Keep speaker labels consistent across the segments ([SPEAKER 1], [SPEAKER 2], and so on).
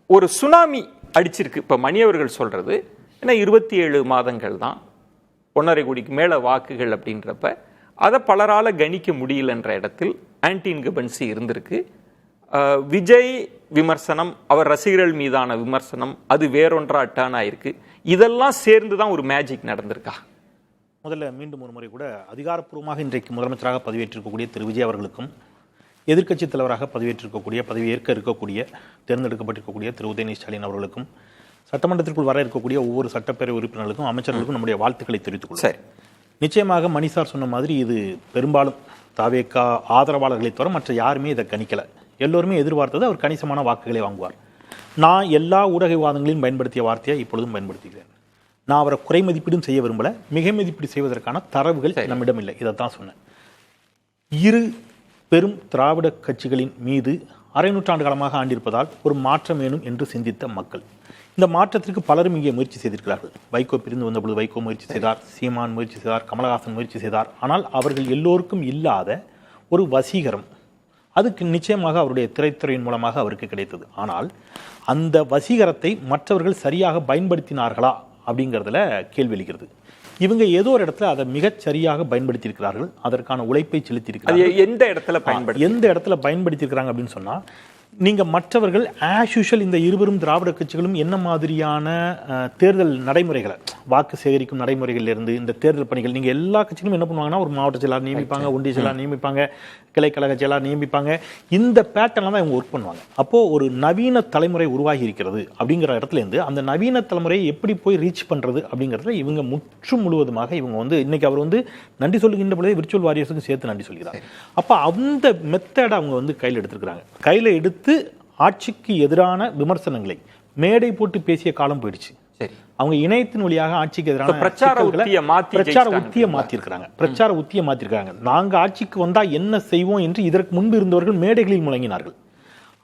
[SPEAKER 1] ஒரு சுனாமி அடிச்சிருக்கு. இப்போ மணி அவர்கள் சொல்றது ஏன்னா 27 மாதங்கள் தான், 1.5 கோடிக்கு மேலே வாக்குகள் அப்படின்றப்ப அதை பலரால் கணிக்க முடியலன்ற இடத்தில் ஆன்டி இன்கம்பன்சி இருந்திருக்கு. விஜய் விமர்சனம், அவர் ரசிகர்கள் மீதான விமர்சனம், அது வேறொன்றா டர்ன் ஆயிருக்கு. இதெல்லாம் சேர்ந்து தான் ஒரு மேஜிக் நடந்திருக்கா?
[SPEAKER 2] முதல்ல மீண்டும் ஒரு முறை கூட அதிகாரப்பூர்வமாக இன்றைக்கு முதலமைச்சராக பதவியேற்றிருக்கக்கூடிய திரு விஜய் அவர்களுக்கும், எதிர்க்கட்சித் தலைவராக பதவியேற்க இருக்கக்கூடிய தேர்ந்தெடுக்கப்பட்டிருக்கக்கூடிய திரு உதயநிதி ஸ்டாலின் அவர்களுக்கும், சட்டமன்றத்திற்குள் வர இருக்கக்கூடிய ஒவ்வொரு சட்டப்பேரவை உறுப்பினர்களுக்கும், அமைச்சர்களுக்கும் நம்முடைய வாழ்த்துக்களை தெரிவித்துக் கொள்கிறேன். நிச்சயமாக மணி சார் சொன்ன மாதிரி இது பெரும்பாலும் தாவேகா ஆதரவாளர்களை தவிர மற்ற யாருமே இதை கணிக்கல. எல்லோருமே எதிர்பார்த்தது அவர் கணிசமான வாக்குகளை வாங்குவார். நான் எல்லா ஊடக விவாதங்களையும் பயன்படுத்திய வார்த்தையை இப்பொழுதும் பயன்படுத்துகிறேன். நான் அவரை குறை மதிப்பீடும் செய்ய விரும்பல, மிக மதிப்பீடு செய்வதற்கான தரவுகள் நம்மிடம் இல்லை. இதைத்தான் சொன்னேன். இரு பெரும் திராவிட கட்சிகளின் மீது அரை நூற்றாண்டு காலமாக ஆண்டிருப்பதால் ஒரு மாற்றம் வேணும் என்று சிந்தித்த மக்கள், இந்த மாற்றத்திற்கு பலரும் இங்கே முயற்சி செய்திருக்கிறார்கள். வைகோ பிரிந்து வந்தபொழுது வைகோ முயற்சி செய்தார், சீமான் முயற்சி செய்தார், கமலஹாசன் முயற்சி செய்தார். ஆனால் அவர்கள் எல்லோருக்கும் இல்லாத ஒரு வசீகரம் அதுக்கு நிச்சயமாக அவருடைய திரைத்துறையின் மூலமாக அவருக்கு கிடைத்தது. ஆனால் அந்த வசீகரத்தை மற்றவர்கள் சரியாக பயன்படுத்தினார்களா அப்படிங்கிறதுல கேள்வி எழுகிறது. இவங்க ஏதோ ஒரு இடத்துல அதை மிகச் சரியாக பயன்படுத்தி இருக்கிறார்கள், அதற்கான உழைப்பை செலுத்தியிருக்கிறார்கள்.
[SPEAKER 1] எந்த இடத்துல
[SPEAKER 2] பயன்படுத்தியிருக்கிறாங்க அப்படின்னு சொன்னா, நீங்க மற்றவர்கள் ஆஸ் யூஷுவல் இந்த இருவரும் திராவிட கட்சிகளும் என்ன மாதிரியான தேர்தல் நடைமுறைகளை, வாக்கு சேகரிக்கும் நடைமுறைகள் இருந்து இந்த தேர்தல் பணிகள், நீங்க எல்லா கட்சிகளும் என்ன பண்ணுவாங்கன்னா ஒரு மாவட்ட செயலாளர் நியமிப்பாங்க, ஒன்றிய செயலாளர் நியமிப்பாங்க, கிளைக்கழக செயலாளர் நியமிப்பாங்க. இந்த பேட்டர்ல தான் இவங்க ஒர்க் பண்ணுவாங்க. அப்போ ஒரு நவீன தலைமுறை உருவாகி இருக்கிறது அப்படிங்கிற இடத்துல இருந்து அந்த நவீன தலைமுறையை எப்படி போய் ரீச் பண்றது அப்படிங்கிறதுல இவங்க முற்று முழுவதுமாக இவங்க இன்னைக்கு அவர் நன்றி சொல்லுகின்ற பொழுதே விர்ச்சுவல் வாரியர்ஸுக்கும் சேர்த்து நன்றி சொல்கிறார். அப்ப அந்த மெத்தடை அவங்க கையில் எடுத்திருக்கிறாங்க. கையில் எடுத்து ஆட்சிக்கு எதிரான விமர்சனங்களை மேடை போட்டு பேசிய காலம் போயிடுச்சு. அவங்க இணையத்தின் வழியாக ஆட்சிக்கு எதிரான பிரச்சார உத்தியை மாத்திருக்காங்க. நாங்க ஆட்சிக்கு வந்தா என்ன செய்வோம் என்று இதற்கு முன்பு இருந்தவர்கள் மேடைகளில் முழங்கினார்கள்.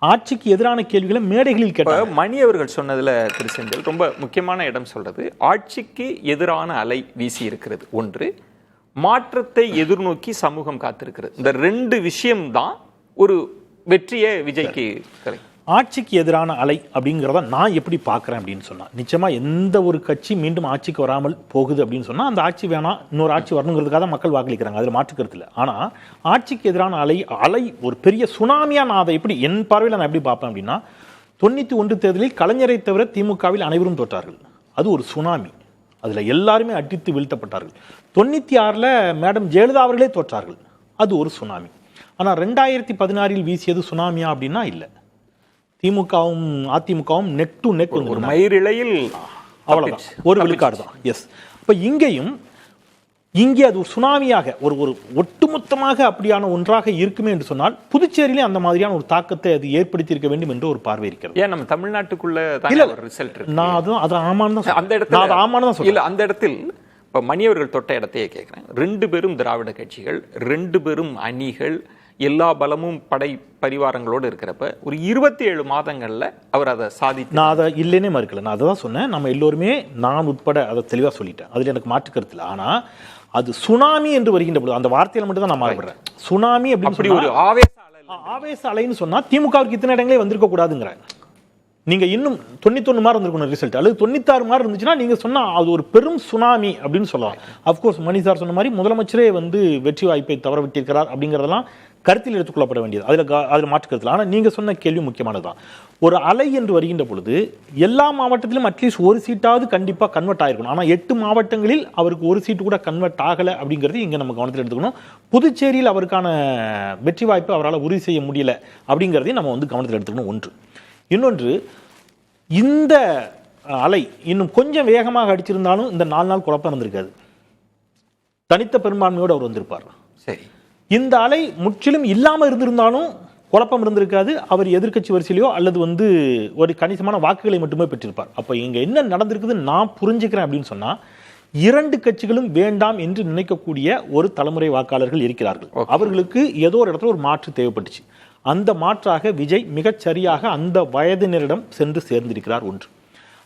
[SPEAKER 2] ஆட்சிக்கு எதிரான கேள்விகளை மேடைகளில் கேட்டாங்க.
[SPEAKER 1] மணி அவர்கள் சொன்னதுல திரு செந்தில் ரொம்ப முக்கியமான இடம் சொல்றது, ஆட்சிக்கு எதிரான அலை வீசி இருக்கிறது ஒன்று, மாற்றத்தை எதிர்நோக்கி சமூகம் காத்திருக்கிறது. இந்த ரெண்டு விஷயம்தான் ஒரு வெற்றியே விஜய்க்கு.
[SPEAKER 2] ஆட்சிக்கு எதிரான அலை அப்படிங்கிறத நான் எப்படி பார்க்குறேன் அப்படின்னு சொன்னால், நிச்சயமாக எந்த ஒரு கட்சி மீண்டும் ஆட்சிக்கு வராமல் போகுது அப்படின்னு சொன்னால் அந்த ஆட்சி வேணாம், இன்னொரு ஆட்சி வரணுங்கிறதுக்காக மக்கள் வாக்களிக்கிறாங்க, அதில் மாற்றுக்கிறது இல்லை. ஆனால் ஆட்சிக்கு எதிரான அலை ஒரு பெரிய சுனாமியாக நான் அதை எப்படி என் பார்வையில் நான் எப்படி பார்ப்பேன் அப்படின்னா, 91 தேர்தலில் கலைஞரை தவிர திமுகவில் அனைவரும் தோற்றார்கள். அது ஒரு சுனாமி, அதில் எல்லாருமே அடித்து வீழ்த்தப்பட்டார்கள். 96 மேடம் ஜெயலலிதா அவர்களே தோற்றார்கள், அது ஒரு சுனாமி. ஆனால் 2016 வீசியது சுனாமியா அப்படின்னா இல்லை. திமுகவும் அதிமுகவும் நெக் டு நெக்
[SPEAKER 1] ஒரு மயிரிழையில்
[SPEAKER 2] அவ்வளவுதான், ஒரு விழுக்காடு தான். எஸ். அப்ப இங்கே அது ஒரு சுனாமியாக ஒரு ஒட்டுமொத்தமாக அப்படியான ஒன்றாக இருக்குமே என்று சொன்னால், புதுச்சேரியிலே அந்த மாதிரியான ஒரு தாக்கத்தை அது ஏற்படுத்தி இருக்க வேண்டும் என்று ஒரு பார்வை இருக்கிறது.
[SPEAKER 1] ஏன் நம்ம தமிழ்நாட்டுக்குள்ள ரிசல்ட்
[SPEAKER 2] நான் அது ஆமான்னு தான் அந்த இடத்துல
[SPEAKER 1] அந்த இடத்தில் இப்போ மணி அவர்கள் தொட்ட இடத்தையே கேட்குறேன். 2 பேரும் திராவிட கட்சிகள், 2 பேரும் அணிகள், எல்லா பலமும் படை பரிவாரங்களோடு இருக்கிறப்ப ஒரு 27 மாதங்கள்ல அவர் அதை சாதித்து,
[SPEAKER 2] நான் அதை இல்லைன்னே மறுக்கல, நான் அதை தான் சொன்னேன். நம்ம எல்லோருமே, நான் உட்பட அதை தெளிவாக சொல்லிட்டேன், அதில் எனக்கு மாற்று கருத்து இல்லை. ஆனால் அது சுனாமி என்று வருகின்ற பொழுது அந்த வார்த்தையில மட்டும் தான் நான் மாறுபடுறேன். சுனாமி அப்படின்னு
[SPEAKER 1] ஒரு
[SPEAKER 2] ஆவேச அலைன்னு சொன்னா திமுகவுக்கு இத்தனை இடங்களே வந்திருக்க கூடாதுங்கிறேன். நீங்க இன்னும் 91 மார்க் இருந்திருக்கணும் ரிசல்ட், அல்லது 96 மார்க் இருந்துச்சுன்னா நீங்க சொன்னா அது ஒரு பெரும் சுனாமி அப்படின்னு சொல்லலாம். அப்கோர்ஸ் மணி சார் சொன்ன மாதிரி முதலமைச்சரே வெற்றி வாய்ப்பை தவற விட்டிருக்கிறார் அப்படிங்கிறதெல்லாம் கருத்தில் எடுத்துக்கொள்ளப்பட வேண்டியது, அதில் மாற்று கருத்தில். ஆனால் நீங்க சொன்ன கேள்வி முக்கியமானதுதான். ஒரு அலை என்று வருகின்ற பொழுது எல்லா மாவட்டத்திலும் அட்லீஸ்ட் ஒரு சீட்டாவது கண்டிப்பாக கன்வெர்ட் ஆயிருக்கணும். ஆனால் 8 மாவட்டங்களில் அவருக்கு ஒரு சீட்டு கூட கன்வெர்ட் ஆகலை அப்படிங்கிறது இங்கே நம்ம கவனத்தில் எடுத்துக்கணும். புதுச்சேரியில் அவருக்கான வெற்றி வாய்ப்பு அவரால் உறுதி செய்ய முடியல அப்படிங்கிறதையும் நம்ம கவனத்தில் எடுத்துக்கணும். ஒன்று. இன்னொன்று, இந்த அலை இன்னும் கொஞ்சம் வேகமாக அடிச்சிருந்தாலும் இந்த 4 நாள் குழப்பம் இருந்திருக்காது, தனித்த பெரும்பான்மையோடு அவர் வந்திருப்பார்.
[SPEAKER 1] சரி,
[SPEAKER 2] இந்த அலை முற்றிலும் இல்லாமல் இருந்திருந்தாலும் குழப்பம் இருந்திருக்காது, அவர் எதிர்க்கட்சி வரிசையிலையோ அல்லது ஒரு கணிசமான வாக்குகளை மட்டுமே பெற்றிருப்பார். அப்போ இங்க என்ன நடந்திருக்குதுன்னு நான் புரிஞ்சுக்கிறேன் அப்படின்னு சொன்னா, 2 கட்சிகளும் வேண்டாம் என்று நினைக்கக்கூடிய ஒரு தலைமுறை வாக்காளர்கள் இருக்கிறார்கள். அவர்களுக்கு ஏதோ ஒரு இடத்துல ஒரு மாற்று தேவைப்பட்டுச்சு. அந்த மாற்றாக விஜய் மிகச் சரியாக அந்த வயதினரிடம் சென்று சேர்ந்திருக்கிறார். ஒன்று,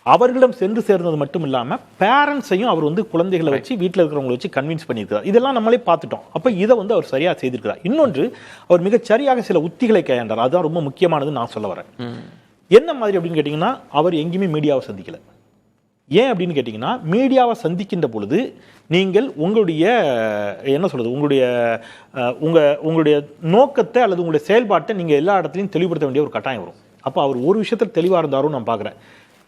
[SPEAKER 2] அவர்களிடம் சென்று சேர்ந்தது மட்டும் இல்லாமல் பேரண்ட்ஸையும் அவர் குழந்தைகளை வச்சு, வீட்டில் இருக்கிறவங்களை வச்சு கன்வின்ஸ் பண்ணியிருக்கிறார். இதெல்லாம் நம்மளே பார்த்துட்டோம். அப்போ இதை அவர் சரியாக செய்திருக்கிறார். இன்னொன்று, அவர் மிகச் சரியாக சில உத்திகளை கையாண்டார். அதுதான் ரொம்ப முக்கியமானது நான் சொல்ல வரேன். என்ன மாதிரி அப்படின்னு கேட்டிங்கன்னா, அவர் எங்கேயுமே மீடியாவை சந்திக்கல. ஏன் அப்படின்னு கேட்டிங்கன்னா, மீடியாவை சந்திக்கின்ற பொழுது நீங்கள் உங்களுடைய என்ன சொல்கிறது, உங்களுடைய நோக்கத்தை அல்லது உங்களுடைய செயல்பாட்டை நீங்கள் எல்லா இடத்துலையும் தெளிவுபடுத்த வேண்டிய ஒரு கட்டாயம் வரும். அப்போ அவர் ஒரு விஷயத்தில் தெளிவாக இருந்தாரும் நான் பார்க்குறேன்.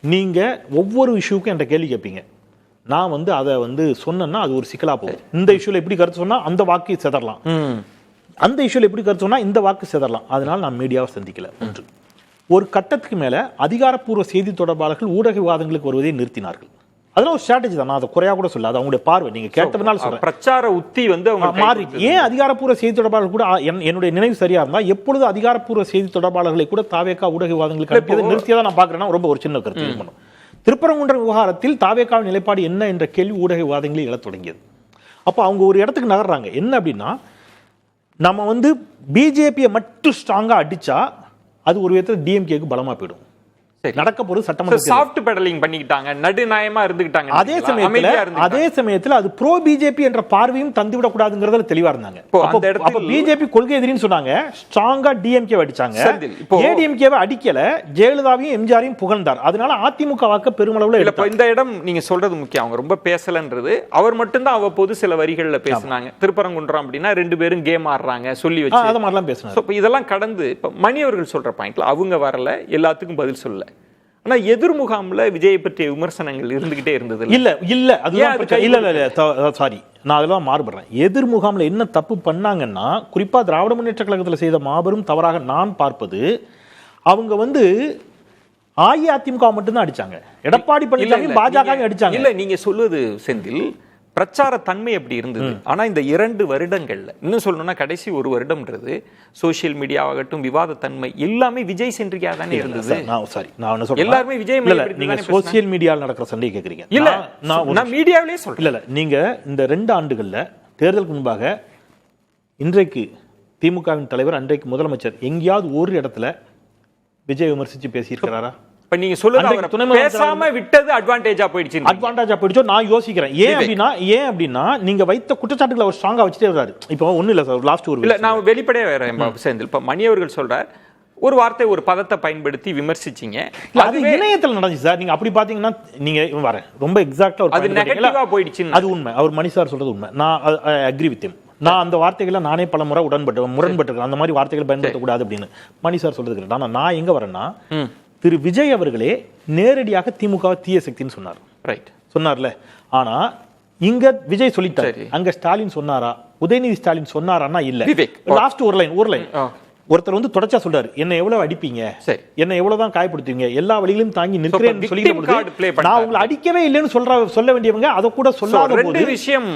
[SPEAKER 2] நீங்கள் ஒவ்வொரு இஷ்யூக்கும் என்கிட்ட கேள்வி கேட்பீங்க, நான் அதை சொன்னேன்னா அது ஒரு சிக்கலாக போகும். இந்த இஷ்யூவில் எப்படி கருத்து சொன்னால் அந்த வாக்கு செதறலாம், அந்த இஷ்யூவில் எப்படி கருத்து சொன்னால் இந்த வாக்கு செதறலாம். அதனால் நான் மீடியாவை சந்திக்கல. ஒன்று. ஒரு கட்டத்துக்கு மேலே அதிகாரப்பூர்வ செய்தி தொடர்பாளர்கள் ஊடக விவாதங்களுக்கு வருவதை நிறுத்தினார்கள். அதெல்லாம் ஒரு ஸ்ட்ராட்டஜி தான், நான் அதை குறையா கூட சொல்ல, அது அவங்களுடைய பார்வை. நீங்க கேட்டதுனால சொல்றேன்,
[SPEAKER 1] பிரச்சார உத்தி
[SPEAKER 2] மாறி. ஏன் அதிகாரப்பூர்வ செய்தி தொடர்பாளர்கள் கூட, என்னுடைய நினைவு சரியா இருந்தா எப்பொழுது அதிகாரப்பூர்வ செய்தி தொடர்பாளர்களை கூட தாவேகா ஊடக விவாதங்களுக்கு நிறுத்தியதான் நான் பார்க்கிறேன். ரொம்ப ஒரு சின்ன கருத்து பண்ணும். திருப்பரங்குன்றம் விவகாரத்தில் தாவேகாவின் நிலைப்பாடு என்ன என்ற கேள்வி ஊடக விவாதங்களில் எழத் தொடங்கியது. அப்போ அவங்க ஒரு இடத்துக்கு நகர்றாங்க. என்ன அப்படின்னா, நம்ம பிஜேபியை மட்டும் ஸ்ட்ராங்கா அடிச்சா அது ஒரு விதத்தில் டிஎம்கேக்கு பலமா போயிடும். நடக்க போறது சட்டமன்ற
[SPEAKER 1] சாஃப்ட் பெடலிங் பண்ணிக்கிட்டாங்க, நடுநாயமா இருந்துக்கிட்டாங்க.
[SPEAKER 2] அதே சமயத்துல அது ப்ரோ பிஜேபி என்ற பார்வையும் தந்துவிடக் கூடாதுங்கிறதுல தெளிவா இருந்தாங்க. அப்ப பிஜேபி கொள்கை எதிரின்னு சொன்னாங்க, ஸ்ட்ராங்கா டிஎம்கே அடிச்சாங்க. ஏடிஎம்கேவை அடிக்கல, ஜெயலலிதாவையும் எம்ஜிஆரையும் புகழ்ந்தார். அதனால அதிமுக வாக்க பெருமளவுல
[SPEAKER 1] இல்ல. இந்த இடம் நீங்க சொல்றது முக்கியம். அவங்க ரொம்ப பேசலன்றது, அவர் மட்டும்தான் அவ்வப்போது சில வரிகள்ல பேசினாங்க. திருப்பரங்குன்றம் அப்படின்னா 2 பேரும் கேம் ஆடுறாங்க சொல்லி வச்சு
[SPEAKER 2] அத மாதிரிலாம் பேசினாங்க.
[SPEAKER 1] இதெல்லாம் கடந்து இப்ப மணி அவர்கள் சொல்ற பாயிண்ட்ல அவங்க வரல, எல்லாத்துக்கும் பதில் சொல்லல. ஆனா எதிர்முகாம்ல விஜயை பற்றிய விமர்சனங்கள் இருந்துகிட்டே இருந்தது.
[SPEAKER 2] சாரி, நான் அதெல்லாம் மாறுபடுறேன். எதிர்முகாம்ல என்ன தப்பு பண்ணாங்கன்னா, குறிப்பா திராவிட முன்னேற்ற கழகத்தில் செய்த மாபெரும் தவறாக நான் பார்ப்பது, அவங்க அஇஅதிமுக மட்டும்தான் அடிச்சாங்க, எடப்பாடி பழனிசாமி பாஜக அடிச்சாங்க.
[SPEAKER 1] இல்ல, நீங்க சொல்லுவது செந்தில் பிரச்சார தன்மை எப்படி இருந்தது. ஆனா இந்த 2 வருடங்கள்ல, இன்னும் சொல்லணும்னா கடைசி 1 வருடம்ன்றது சோசியல் மீடியாவாகட்டும் விவாத தன்மை எல்லாமே விஜய் சென்ட்ரிக்கா தானே இருந்தது. எல்லாருமே விஜய்
[SPEAKER 2] நீங்க சோசியல் மீடியால நடக்கிற சண்டையை கேக்குறீங்க.
[SPEAKER 1] இல்ல, நான் மீடியாவிலேயே சொல்றேன்.
[SPEAKER 2] இல்ல, நீங்க இந்த 2 ஆண்டுகள்ல தேர்தலுக்கு முன்பாக இன்றைக்கு திமுகவின் தலைவர், அன்றைக்கு முதலமைச்சர் எங்கேயாவது ஒரு இடத்துல விஜய் விமர்சிச்சு பேசியிருக்கிறாரா?
[SPEAKER 1] இப்ப நீங்க சொல்லுங்க பேசாம விட்டது அட்வான்டேஜா போயிடுச்சோ
[SPEAKER 2] நான் யோசிக்கிறேன். ஏன் அப்படின்னா நீங்க வைத்த குற்றச்சாட்டுகளை அவர் ஸ்ட்ராங்கா வச்சுட்டே வர்றாரு. இப்போ ஒண்ணு இல்ல சார், லாஸ்ட் ஒரு
[SPEAKER 1] இல்ல, நான் வெளிப்படையா வரேன் செந்தில். இப்ப மணி அவர்கள் சொல்றார், ஒரு வார்த்தை ஒரு பதத்தை பயன்படுத்தி விமர்சிச்சீங்க,
[SPEAKER 2] அது இணையத்தில் நடந்துச்சு சார். நீங்க அப்படி பாத்தீங்கன்னா நீங்க வரேன் ரொம்ப எக்ஸாக்ட்டா ஒரு
[SPEAKER 1] அது நெகட்டிவா போயிடுச்சு.
[SPEAKER 2] அது உண்மை, அவர் மணி சார் சொல்றது உண்மை. நான் அக்ரி வித் ஹிம். நான் அந்த வார்த்தைகளை நானே பல முறை முரண்பட்டு அந்த மாதிரி வார்த்தைகள் பயன்படுத்தக்கூடாது அப்படின்னு மணி சார் சொல்றது கிடையாது. ஆனா நான் எங்க வரேன்னா, திரு விஜய் அவர்களே நேரடியாக திமுக தீய சக்தின்னு சொன்னார். ரைட், சொன்னார்ல. ஆனா இங்க விஜய் சொல்லிட்டாரு, அங்க ஸ்டாலின் சொன்னாரா, உதயநிதி ஸ்டாலின் சொன்னாரான்னா இல்ல. லாஸ்ட் ஒரு லைன் ஒருத்தர் தொடர்ச்சியா சொல்றாரு, என்ன எவ்வளவு அடிப்பீங்க, என்ன எவ்வளவுதான் காயப்படுத்துவீங்க, எல்லா வழிகளையும் தாங்கி நிற்கிறேன்னு சொல்லி நான் உங்களை அடிக்கவே இல்லைன்னு சொல்ல வேண்டியவங்க அதை கூட சொல்லாத விஷயம்.